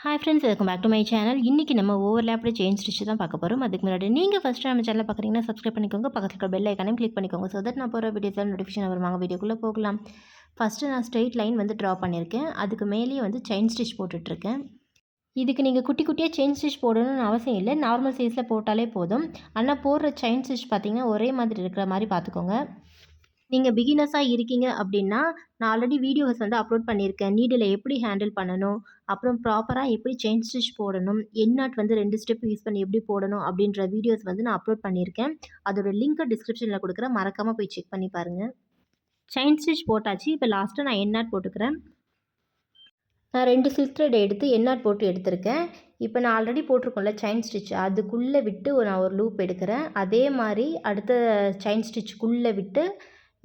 Hi friends, welcome back to my channel. இன்றைக்கி நம்ம ஓவர்லேப்டு chain stitch தான் பார்க்க போகிறோம். அதுக்கு முன்னாடி நீங்கள் ஃபஸ்ட்டு நம்ம சேனல் பார்க்குறீங்கன்னா சப்ஸ்கிரைப் பண்ணிக்கோங்க. பக்கத்தில் இருக்கிற பெல் ஐக்கானையும் கிளிக் பண்ணிக்கோங்க. ஸோ தட் நான் போகிற வீடியோஸில் நோட்டிஃபிகேஷன் வருவாங்க. வீடியோக்குள்ளே போகலாம். ஃபஸ்ட்டு நான் ஸ்ட்ரெயிட் லைன் வந்து ட்ரா பண்ணியிருக்கேன். அதுக்கு மேலேயே வந்து செயின் ஸ்டிச் போட்டுட்ருக்கேன். இதுக்கு நீங்கள் குட்டி குட்டியாக செயின் ஸ்டிச் போடணும்னு அவசியம் இல்லை. நார்மல் சைஸில் போட்டாலே போதும். ஆனால் போடுற செயின் ஸ்டிச் பார்த்திங்கன்னா ஒரே மாதிரி இருக்கிற மாதிரி பார்த்துக்கோங்க. நீங்கள் பிகினர்ஸாக இருக்கீங்க அப்படின்னா, நான் ஆல்ரெடி வீடியோஸ் வந்து அப்லோட் பண்ணியிருக்கேன். நீடில் எப்படி ஹேண்டில் பண்ணணும், அப்புறம் ப்ராப்பராக எப்படி செயின் ஸ்டிச் போடணும், என் நாட் வந்து 2 ஸ்டெப் யூஸ் பண்ணி எப்படி போடணும் அப்படின்ற வீடியோஸ் வந்து நான் அப்லோட் பண்ணியிருக்கேன். அதோட லிங்க்கை டிஸ்கிரிப்ஷனில் கொடுக்குறேன். மறக்காமல் போய் செக் பண்ணி பாருங்கள். செயின் ஸ்டிச் போட்டாச்சு. இப்போ லாஸ்ட்டாக நான் என் நாட் போட்டுக்கிறேன். நான் 2 சில்க் த்ரெட் எடுத்து என் நாட் போட்டு எடுத்திருக்கேன். இப்போ நான் ஆல்ரெடி போட்டிருக்கோம்ல செயின் ஸ்டிச், அதுக்குள்ளே விட்டு நான் ஒரு லூப் எடுக்கிறேன். அதே மாதிரி அடுத்த செயின் ஸ்டிச்சுக்குள்ளே விட்டு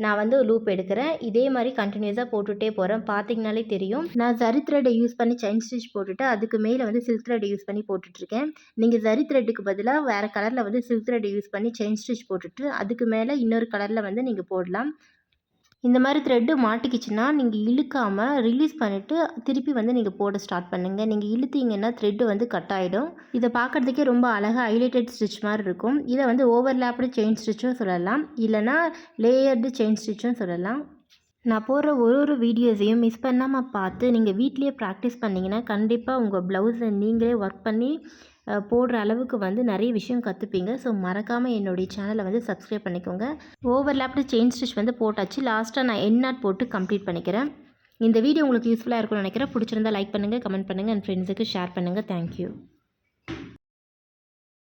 நான் வந்து லூப் எடுக்கிறேன். இதே மாதிரி கண்டினியூஸாக போட்டுகிட்டே போகிறேன். பார்த்தீங்கனாலே தெரியும். நான் ஜரி த்ரெட்டை யூஸ் பண்ணி செயின் ஸ்டிச் போட்டுட்டு அதுக்கு மேலே வந்து சில்க் த்ரெட்டை யூஸ் பண்ணி போட்டுட்ருக்கேன். நீங்கள் ஜரி த்ரெட்டுக்கு பதிலாக வேறு கலரில் வந்து சில்க் த்ரெட்டை யூஸ் பண்ணி செயின் ஸ்டிச் போட்டுட்டு அதுக்கு மேலே இன்னொரு கலரில் வந்து நீங்கள் போடலாம். இந்த மாதிரி த்ரெட்டு மாட்டிக்கிச்சுன்னா நீங்கள் இழுக்காமல் ரிலீஸ் பண்ணிவிட்டு திருப்பி வந்து நீங்கள் போட ஸ்டார்ட் பண்ணுங்கள். நீங்கள் இழுத்தீங்கன்னா த்ரெட்டு வந்து கட் ஆகிடும். இதை பார்க்குறதுக்கே ரொம்ப அழகாக ஹைலைட்டட் ஸ்டிச் மாதிரி இருக்கும். இதை வந்து ஓவர்லேப்டு செயின் ஸ்டிச்சும் சொல்லலாம், இல்லைனா லேயர்டு செயின் ஸ்டிச்சும் சொல்லலாம். நான் போடுற ஒரு வீடியோஸையும் மிஸ் பண்ணாமல் பார்த்து நீங்கள் வீட்லேயே ப்ராக்டிஸ் பண்ணிங்கன்னா கண்டிப்பாக உங்கள் ப்ளவுஸை நீங்களே ஒர்க் பண்ணி போடுற அளவுக்கு வந்து நிறைய விஷயம் கற்றுப்பீங்க. ஸோ மறக்காமல் என்னுடைய சேனலை வந்து சப்ஸ்கிரைப் பண்ணிக்கோங்க. ஓவர்லேப்டு செயின் ஸ்டிச் வந்து போட்டாச்சு. லாஸ்ட்டாக நான் என் நாட் போட்டு கம்ப்ளீட் பண்ணிக்கிறேன். இந்த வீடியோ உங்களுக்கு யூஸ்ஃபுல்லாக இருக்கும்னு நினைக்கிறேன். பிடிச்சிருந்தா லைக் பண்ணுங்கள், கமெண்ட் பண்ணுங்கள், அண்ட் ஃப்ரெண்ட்ஸுக்கு ஷேர் பண்ணுங்கள். தேங்க்யூ.